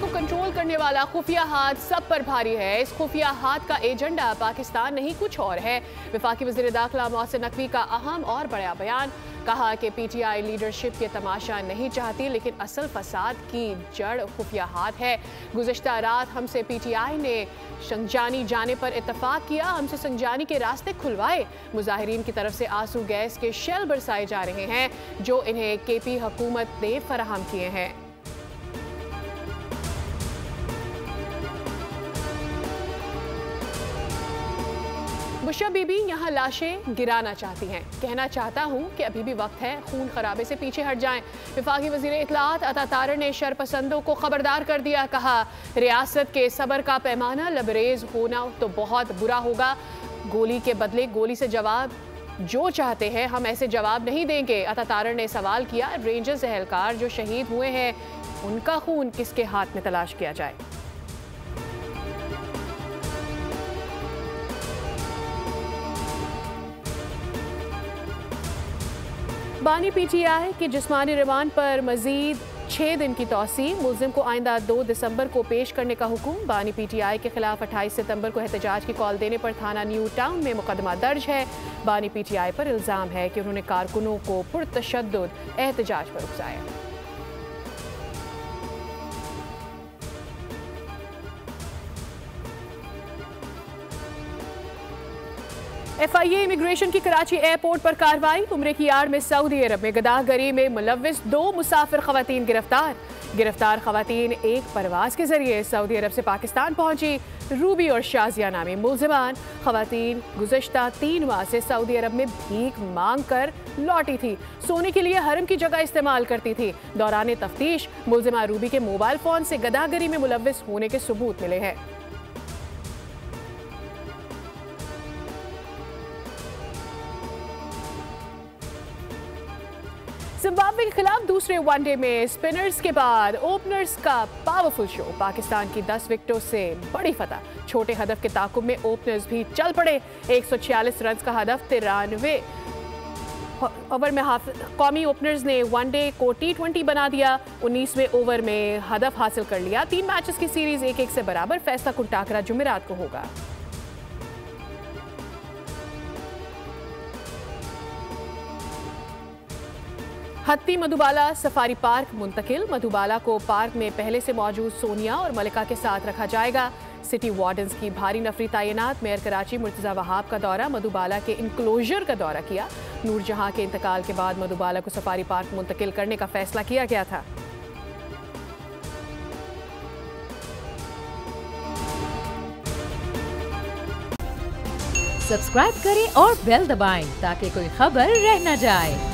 को कंट्रोल करने वाला खुफिया हाथ सब पर भारी है। इस खुफिया हाथ का एजेंडा पाकिस्तान नहीं कुछ और है। वफाकी वज़ीर दाखिला मोहसिन नकवी का अहम और बड़ा बयान, कहा कि पीटीआई लीडरशिप के तमाशा नहीं चाहती, लेकिन असल फसाद की जड़ खुफिया हाथ है। गुज़िश्ता रात हमसे पीटीआई ने संजानी जाने पर इत्तफाक किया, हमसे संजानी के रास्ते खुलवाए। मुजाहिरीन की तरफ से आंसू गैस के शेल बरसाए जा रहे हैं जो इन्हें केपी हुकूमत ने फराहम किए हैं। बुशरा बीबी यहाँ लाशें गिराना चाहती हैं। कहना चाहता हूँ कि अभी भी वक्त है, खून खराबे से पीछे हट जाएं। वफाकी वज़ीर इत्तलात अता तारर ने शरपसंदों को खबरदार कर दिया, कहा रियासत के सब्र का पैमाना लबरेज होना तो बहुत बुरा होगा। गोली के बदले गोली से जवाब जो चाहते हैं, हम ऐसे जवाब नहीं देंगे। अता तारर ने सवाल किया, रेंजर्स एहलकार जो शहीद हुए हैं उनका खून किसके हाथ में तलाश किया जाए। बानी पीटीआई के जिस्मानी रिमांड पर मजीद 6 दिन की तौसी। मुल्जिम को आइंदा 2 दिसंबर को पेश करने का हुक्म। बानी पीटीआई के खिलाफ 28 सितंबर को एहतजाज की कॉल देने पर थाना न्यू टाउन में मुकदमा दर्ज है। बानी पीटीआई पर इल्जाम है कि उन्होंने कारकुनों को पुरतशद्दुद एहतजाज पर उकसाया। FIA इमिग्रेशन की कराची एयरपोर्ट पर कार्रवाई। उम्रे की आड़ में सऊदी अरब में गदाहगरी में मुलव्विस 2 मुसाफिर खवातीन गिरफ्तार खवातीन एक परवाज के जरिए सऊदी अरब से पाकिस्तान पहुंची। रूबी और शाजिया नामी मुलजिमान खवातीन गुज़श्ता 3 माह से सऊदी अरब में भीख मांग कर लौटी थी। सोने के लिए हरम की जगह इस्तेमाल करती थी। दौरान तफ्तीश मुलजिमा रूबी के मोबाइल फोन से गदाहगरी में मुलव्विस होने के सबूत मिले हैं। जिम्बाब्वे के खिलाफ दूसरे वनडे में स्पिनर्स के बाद ओपनर्स का पावरफुल शो। पाकिस्तान की 10 विकेटों से बड़ी फतह। छोटे हदफ के ताकुब में ओपनर्स भी चल पड़े। 146 रन का हदफ 93 ओवर में कौमी ओपनर्स ने वनडे को T20 बना दिया। 19वें ओवर में हदफ हासिल कर लिया। 3 मैचेस की सीरीज 1-1 से बराबर। फैसला कुल टाकरा जुमेरात को होगा। हत्ती मधुबाला सफारी पार्क मुंतकिल। मधुबाला को पार्क में पहले से मौजूद सोनिया और मलिका के साथ रखा जाएगा। सिटी वार्डन्स की भारी नफरी तैनात। मेयर कराची मुर्तज़ा वहाब का दौरा। मधुबाला के इंक्लोजर का दौरा किया। नूरजहां के इंतकाल के बाद मधुबाला को सफारी पार्क मुंतकिल करने का फैसला किया गया था। सब्सक्राइब करें और बेल दबाएं ताकि कोई खबर रह न जाए।